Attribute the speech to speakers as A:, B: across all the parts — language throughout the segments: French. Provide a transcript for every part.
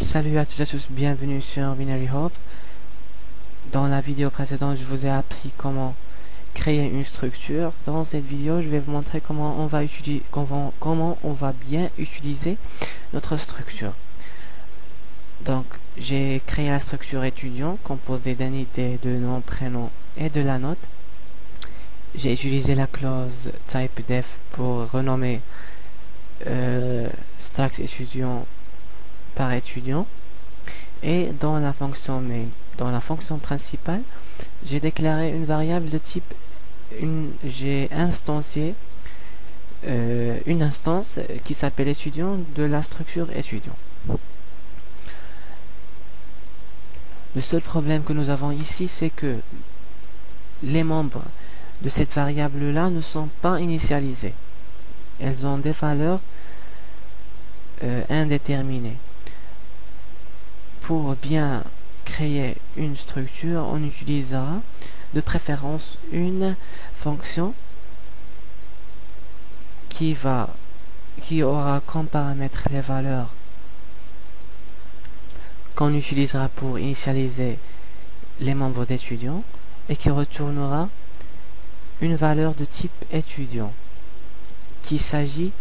A: Salut à tous et à tous, bienvenue sur Binary Hope. Dans la vidéo précédente, je vous ai appris comment créer une structure. Dans cette vidéo, je vais vous montrer comment on va bien utiliser notre structure. Donc, j'ai créé la structure étudiant composée d'un ID, de nom, prénom et de la note. J'ai utilisé la clause typedef pour renommer Stacks étudiant par étudiant, et dans la fonction main, dans la fonction principale, j'ai déclaré une variable de type j'ai instancié une instance qui s'appelle étudiant de la structure étudiant. Le seul problème que nous avons ici, c'est que les membres de cette variable là ne sont pas initialisés. Elles ont des valeurs indéterminées. Pour bien créer une structure, on utilisera de préférence une fonction qui aura comme paramètre les valeurs qu'on utilisera pour initialiser les membres d'étudiants et qui retournera une valeur de type étudiant, qu'il s'agit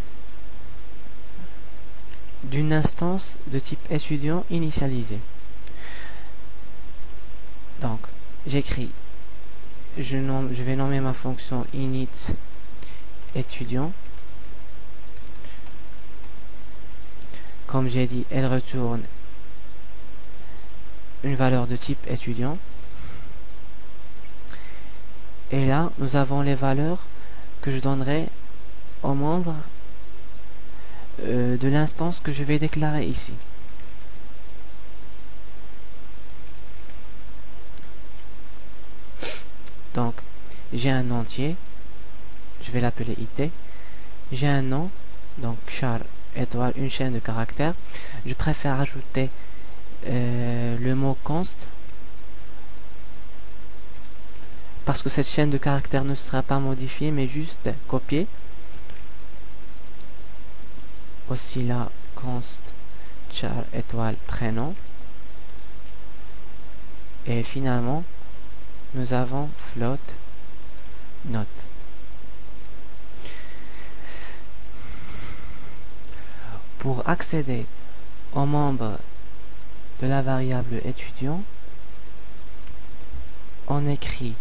A: d'une instance de type étudiant initialisée. Donc, j'écris, je vais nommer ma fonction init étudiant. Comme j'ai dit, elle retourne une valeur de type étudiant. Et là, nous avons les valeurs que je donnerai aux membres de l'instance que je vais déclarer ici. Donc, j'ai un entier, je vais l'appeler IT. J'ai un nom, donc char étoile, une chaîne de caractères. Je préfère ajouter le mot const, parce que cette chaîne de caractères ne sera pas modifiée, mais juste copiée. Aussi là, const char étoile prénom. Et finalement, nous avons float note. Pour accéder aux membres de la variable étudiant, on écrit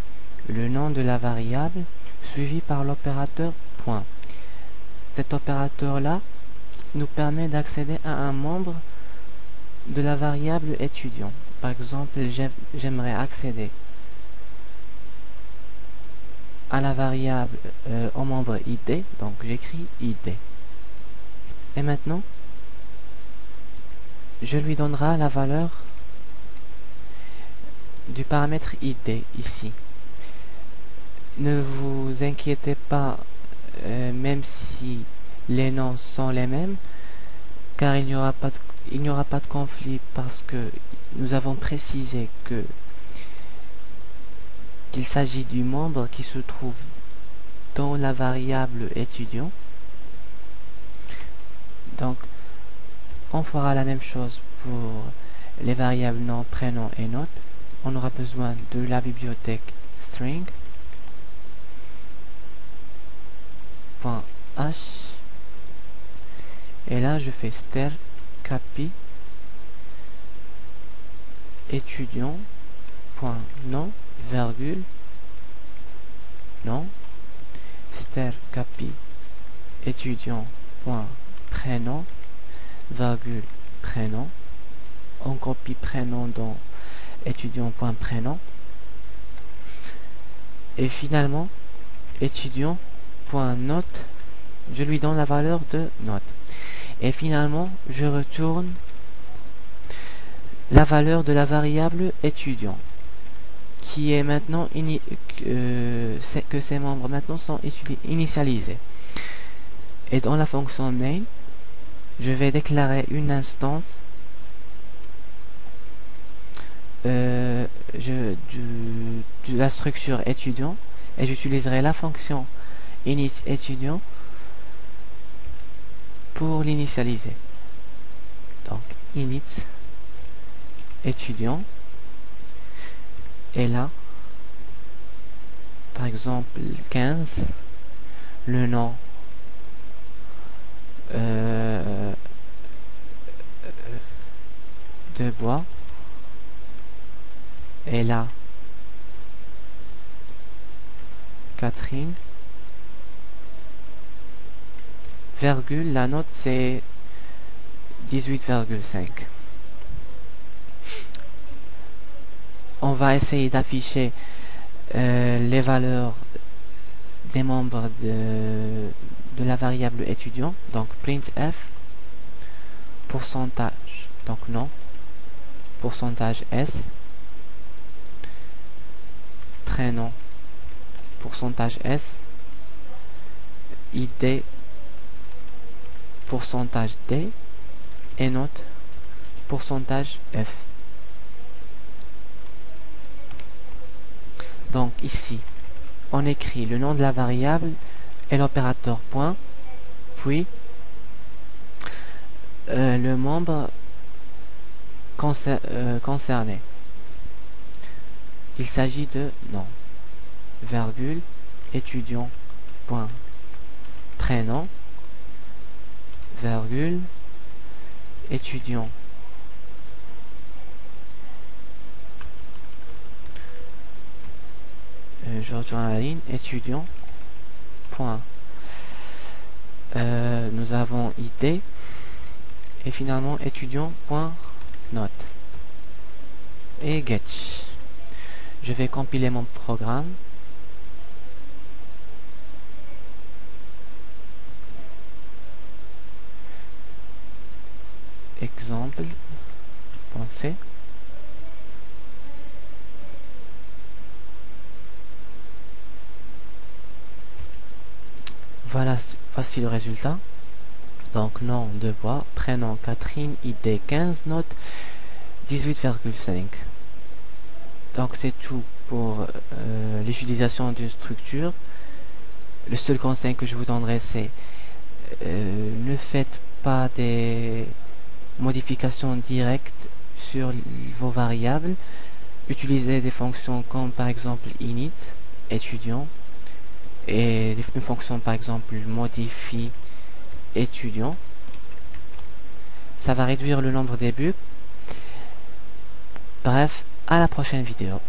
A: le nom de la variable suivi par l'opérateur point. Cet opérateur là nous permet d'accéder à un membre de la variable étudiant. Par exemple, j'aimerais accéder à la variable au membre ID, donc j'écris ID. Et maintenant, je lui donnerai la valeur du paramètre ID ici. Ne vous inquiétez pas, même si les noms sont les mêmes, car il n'y aura pas de conflit, parce que nous avons précisé qu'il s'agit du membre qui se trouve dans la variable étudiant. Donc, on fera la même chose pour les variables nom, prénom et note. On aura besoin de la bibliothèque string .h, et là je fais ster copy étudiant .nom virgule nom, ster copy étudiant .prénom virgule prénom. On copie prénom dans étudiant.prénom, et finalement étudiant.note, je lui donne la valeur de note, et finalement je retourne la valeur de la variable étudiant, qui est maintenant que ces membres maintenant sont initialisés. Et dans la fonction main, je vais déclarer une instance de la structure étudiant, et j'utiliserai la fonction init étudiant pour l'initialiser. Donc init étudiant. Et là, par exemple 15, le nom de bois. Et là, Catherine, virgule, la note c'est 18,5. On va essayer d'afficher les valeurs des membres de la variable étudiant. Donc printf, pourcentage, donc non, pourcentage S, prénom, pourcentage S, ID, pourcentage D, et note, pourcentage F. Donc ici, on écrit le nom de la variable et l'opérateur point, puis le membre concerné. Il s'agit de nom, virgule, étudiant, point, prénom, virgule, étudiant. Je retourne à la ligne, étudiant, point. Nous avons ID, et finalement étudiant, point, note. Et get. Je vais compiler mon programme. Exemple, pensez. Voilà, voici le résultat. Donc nom de bois, prénom Catherine, ID 15, note 18,5. Donc c'est tout pour l'utilisation d'une structure. Le seul conseil que je vous donnerai, c'est ne faites pas des modifications directes sur vos variables. Utilisez des fonctions comme par exemple init, étudiant, et une fonction par exemple modifie étudiant. Ça va réduire le nombre des bugs. Bref, à la prochaine vidéo.